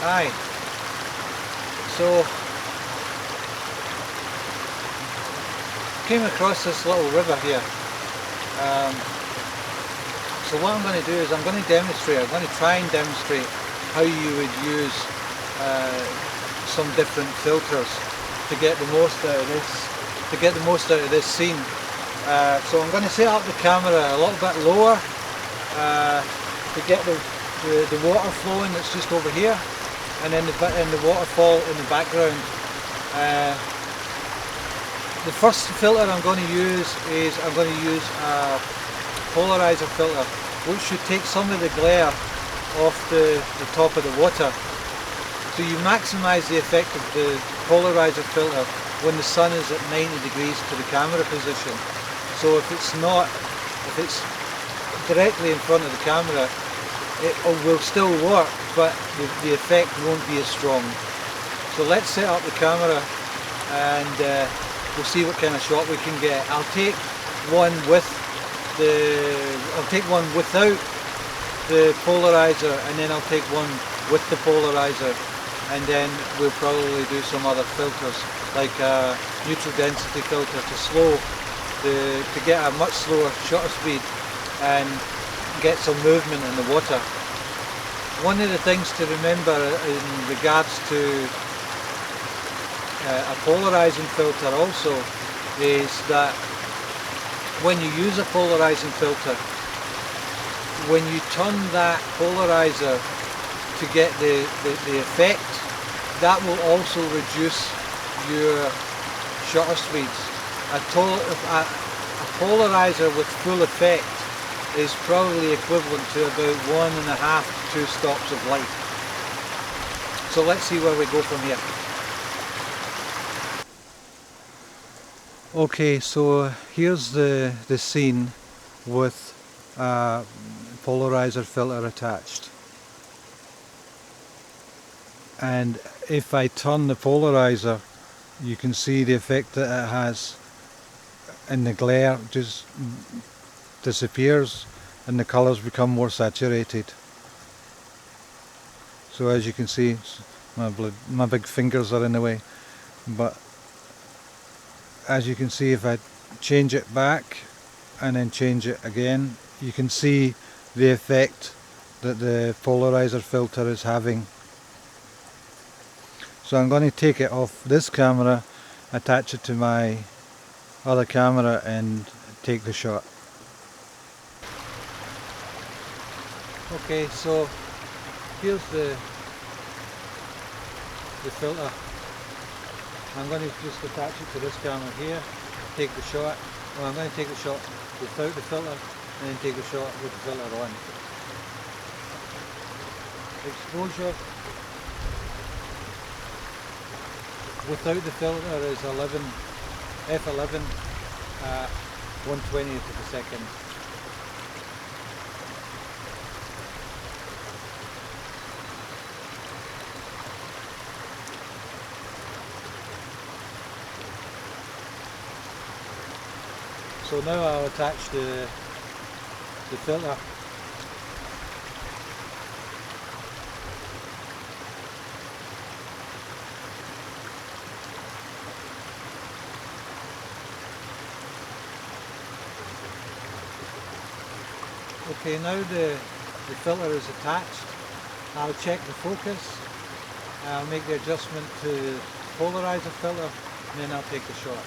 Hi. So, came across this little river here. So what I'm going to do is I'm going to try and demonstrate how you would use some different filters to get the most out of this scene. So I'm going to set up the camera a little bit lower to get the water flowing that's just over here, and then the waterfall in the background. The first filter I'm going to use is a polarizer filter, which should take some of the glare off the top of the water. So you maximise the effect of the polarizer filter when the sun is at 90 degrees to the camera position. So if it's directly in front of the camera, it will still work, but the effect won't be as strong. So let's set up the camera and we'll see what kind of shot we can get. I'll take one without the polarizer, and then I'll take one with the polarizer, and then we'll probably do some other filters like a neutral density filter to get a much slower shutter speed and get some movement in the water. One of the things to remember in regards to a polarizing filter also is that when you use a polarizing filter, when you turn that polarizer to get the effect, that will also reduce your shutter speeds. A polarizer with full effect is probably equivalent to about 1.5 to 2 stops of light. So let's see where we go from here. Okay, so here's the scene with a polarizer filter attached. And if I turn the polarizer, you can see the effect that it has, and the glare just disappears and the colours become more saturated. So as you can see, my big fingers are in the way, but as you can see, if I change it back and then change it again, you can see the effect that the polarizer filter is having. So I'm going to take it off this camera, attach it to my other camera and take the shot. Okay, so here's the filter. I'm going to just attach it to this camera here, take the shot. Well, I'm going to take the shot without the filter and then take the shot with the filter on. Exposure without the filter is f11 at 1/20th of a second. So now I'll attach the filter. Okay, now the filter is attached. I'll check the focus, I'll make the adjustment to the polarizer filter, and then I'll take the shot.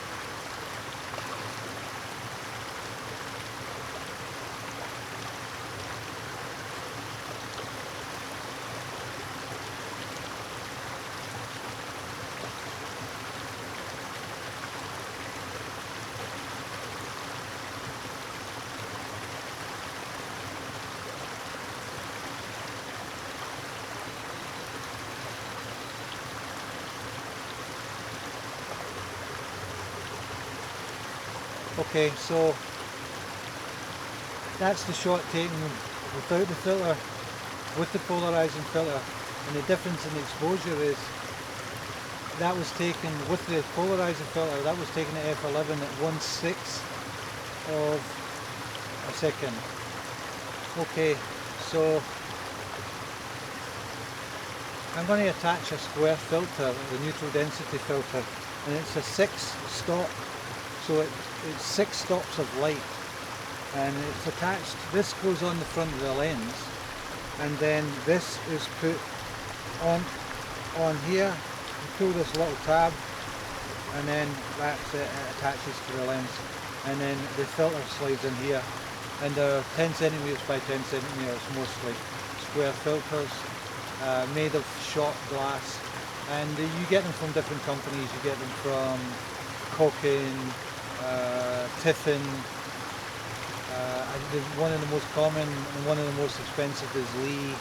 Okay, so that's the shot taken without the filter, with the polarizing filter, and the difference in the exposure is that was taken with the polarizing filter, that was taken at f11 at 1/6 of a second. Okay, so I'm going to attach a square filter, the neutral density filter, and it's a 6-stop, so it's 6 stops of light, and it's attached. This goes on the front of the lens, and then this is put on here. You pull this little tab, and then that's it, it attaches to the lens, and then the filter slides in here, and they're 10 centimeters by 10 centimeters mostly, square filters, made of shot glass, and you get them from different companies. You get them from Koken, Tiffin. One of the most common and one of the most expensive is Lee,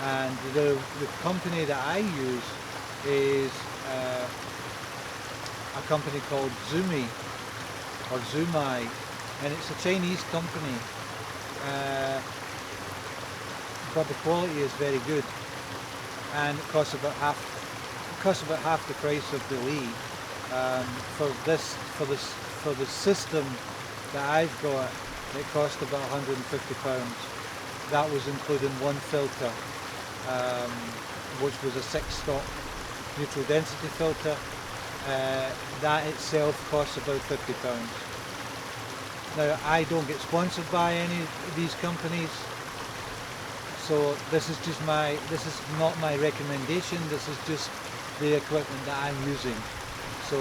and the company that I use is a company called Zumi or Zumai, and it's a Chinese company, but the quality is very good, and it costs about half the price of the Lee. For the system that I've got, it cost about £150. That was including one filter, which was a 6-stop neutral density filter. That itself costs about £50. Now, I don't get sponsored by any of these companies, so this is not my recommendation. This is just the equipment that I'm using. So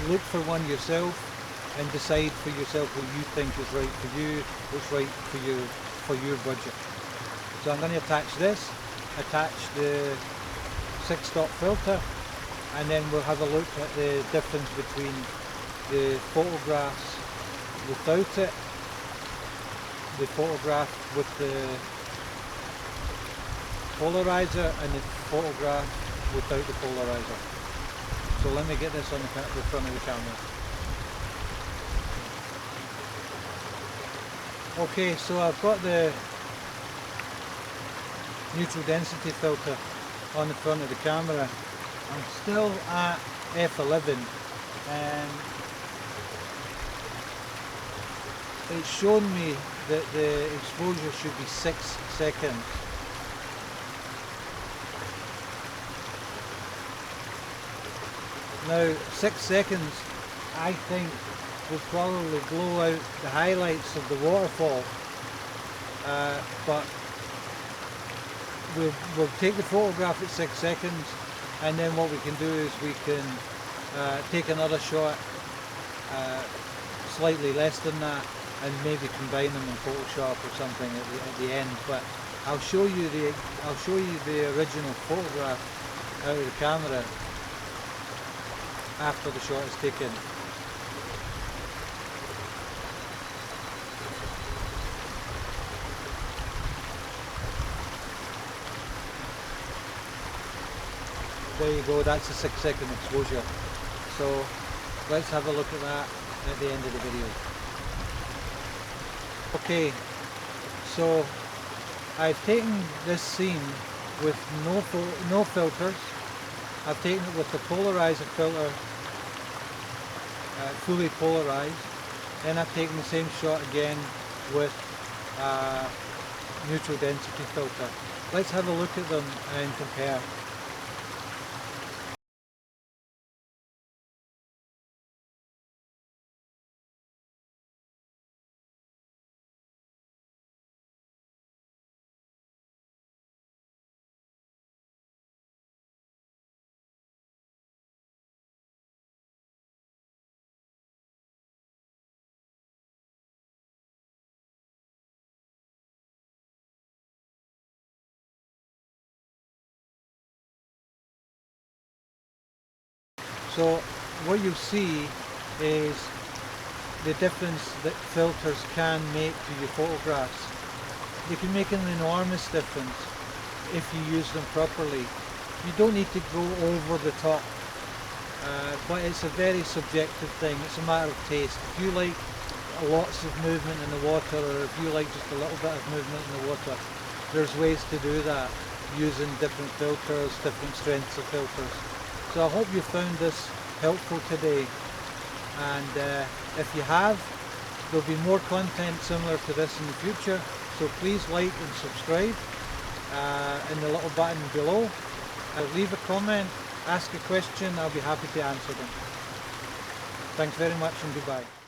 look for one yourself and decide for yourself what you think is right for you, what's right for your budget. So I'm going to attach the 6-stop filter, and then we'll have a look at the difference between the photographs without it, the photograph with the polarizer, and the photograph without the polarizer. So let me get this on the front of the camera. Okay, so I've got the neutral density filter on the front of the camera. I'm still at f11, and it's shown me that the exposure should be 6 seconds. Now 6 seconds, I think, will probably blow out the highlights of the waterfall, but we'll take the photograph at 6 seconds, and then what we can do is we can take another shot slightly less than that, and maybe combine them in Photoshop or something at the end. But I'll show you the original photograph out of the camera after the shot is taken. There you go, that's a 6-second exposure. So let's have a look at that at the end of the video. Okay, so I've taken this scene with no filters. I've taken it with the polarizer filter, fully polarized. Then I've taken the same shot again with neutral density filter. Let's have a look at them and compare. So what you see is the difference that filters can make to your photographs. They can make an enormous difference if you use them properly. You don't need to go over the top, but it's a very subjective thing. It's a matter of taste. If you like lots of movement in the water, or if you like just a little bit of movement in the water, there's ways to do that using different filters, different strengths of filters. So I hope you found this helpful today, and if you have, there'll be more content similar to this in the future, so please like and subscribe in the little button below, Leave a comment, ask a question, I'll be happy to answer them. Thanks very much and goodbye.